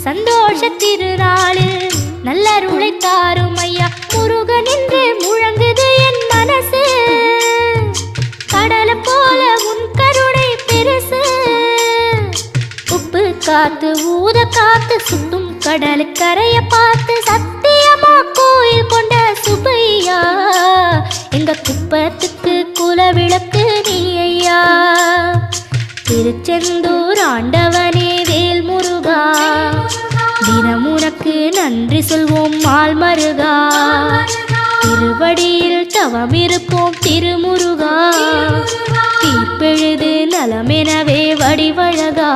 சந்தோஷ திருநாளில் நல்லருளை தாரும் ஐயா முருகன் என்று முழங்குது என் மனசு. கடலை போல உன் கருணை பெருசு. உப்பு காத்து ஊத காத்து சுத்தும் கடலு கரைய பார்த்து சத்தியமா கோயில் கொண்ட சுப்பையா. எங்க குப்பத்துக்கு குலவிளக்கு நீ ஐயா. திருச்செந்தூர் ஆண்டவனே வேல் முருகா, தினம் உனக்கு நன்றி சொல்வோம் மால் மருகா. திருவடியில் தவம் இருப்போம் திருமுருகா, தீர்ப்பெழுது நலமெனவே வடிவழகா.